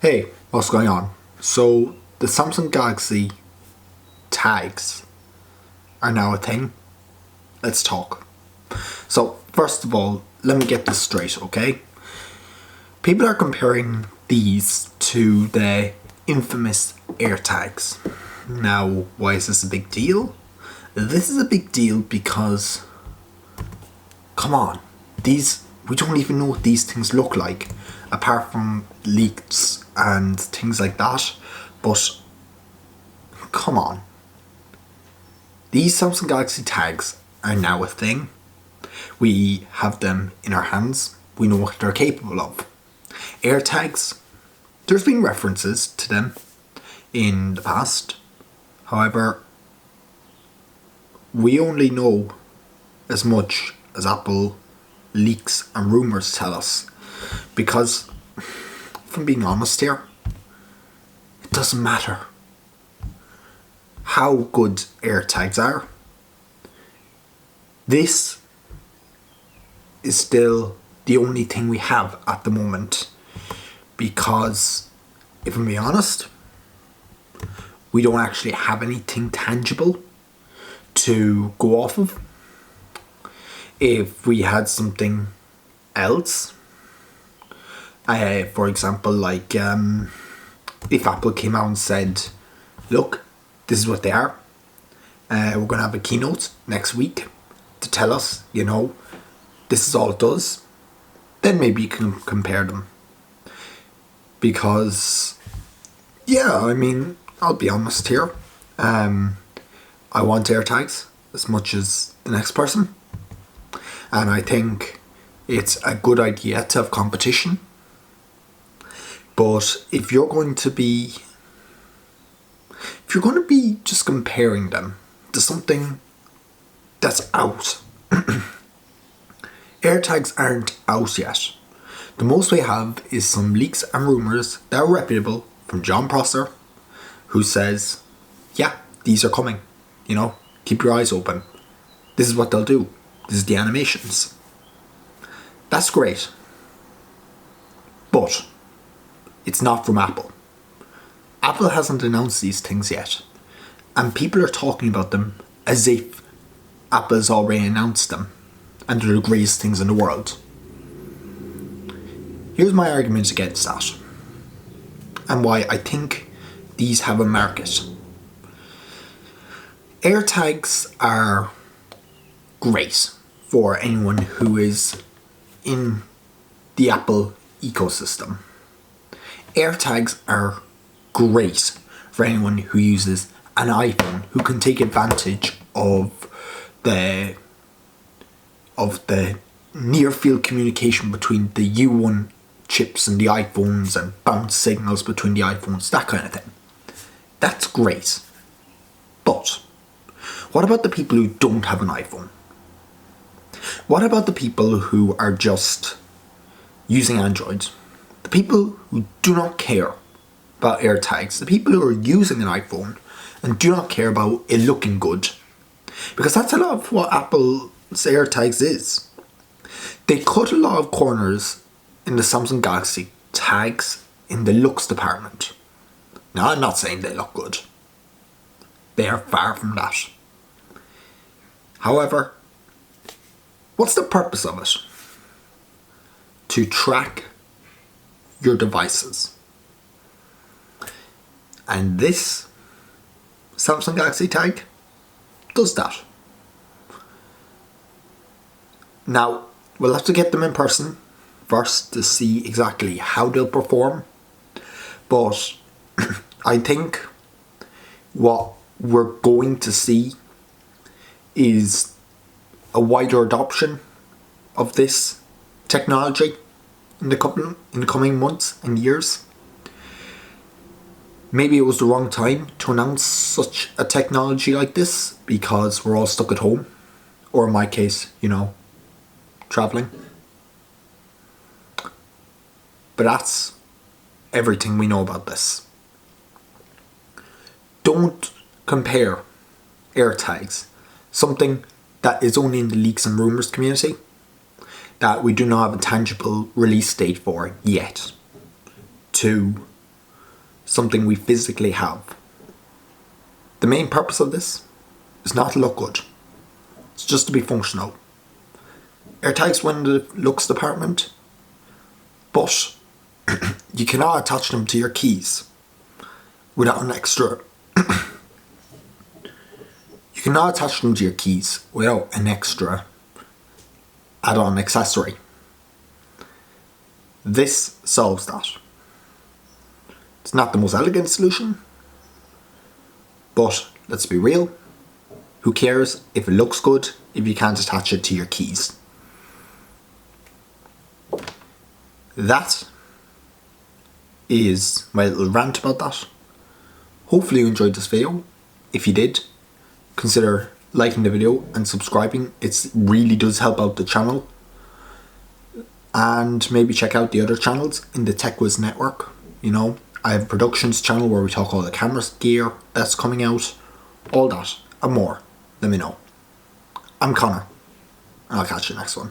Hey, what's going on? So, the Samsung Galaxy tags are now a thing. Let's talk. So, first of all, let me get this straight, okay? People are comparing these to the infamous AirTags. Now, why is this a big deal? This is a big deal because, come on, we don't even know what these things look like, apart from leaks and things like that. But come on, these Samsung Galaxy tags are now a thing. We have them in our hands. We know what they're capable of. AirTags, there's been references to them in the past. However, we only know as much as Apple leaks and rumours tell us, because if I'm being honest here, it doesn't matter how good AirTags are. This is still the only thing we have at the moment, because if I'm being honest, we don't actually have anything tangible to go off of. If we had something else, for example, like if Apple came out and said, look, this is what they are, we're going to have a keynote next week to tell us, this is all it does, then maybe you can compare them. Because, I'll be honest here, I want AirTags as much as the next person, and I think it's a good idea to have competition. But if you're going to be just comparing them to something that's out, AirTags aren't out yet. The most we have is some leaks and rumours that are reputable from John Prosser, who says, yeah, these are coming. Keep your eyes open. This is what they'll do. This is the animations. That's great. But it's not from Apple. Apple hasn't announced these things yet. And people are talking about them as if Apple has already announced them and they're the greatest things in the world. Here's my argument against that, and why I think these have a market. AirTags are great for anyone who is in the Apple ecosystem. AirTags are great for anyone who uses an iPhone, who can take advantage of the near field communication between the U1 chips and the iPhones, and bounce signals between the iPhones, that kind of thing. That's great. But what about the people who don't have an iPhone? What about the people who are just using Android? The people who do not care about AirTags, the people who are using an iPhone and do not care about it looking good. Because that's a lot of what Apple's AirTags is. They cut a lot of corners in the Samsung Galaxy tags in the looks department. Now, I'm not saying they look good. They are far from that. However, what's the purpose of it? To track your devices. And this Samsung Galaxy tag does that. Now, we'll have to get them in person first to see exactly how they'll perform. But I think what we're going to see is a wider adoption of this technology in the coming months and years. Maybe it was the wrong time to announce such a technology like this, because we're all stuck at home, or in my case, travelling. But that's everything we know about this. Don't compare AirTags, something that is only in the leaks and rumours community, that we do not have a tangible release date for yet, to something we physically have. The main purpose of this is not to look good. It's just to be functional. AirTags win the looks department, but you cannot attach them to your keys without an extra. You cannot attach them to your keys without an extra add-on accessory. This solves that. It's not the most elegant solution, but let's be real. Who cares if it looks good if you can't attach it to your keys? That is my little rant about that. Hopefully you enjoyed this video. If you did, consider liking the video and subscribing. It really does help out the channel. And maybe check out the other channels in the TechWiz network. You know, I have a productions channel where we talk all the camera gear that's coming out, all that and more. Let me know. I'm Connor, and I'll catch you next one.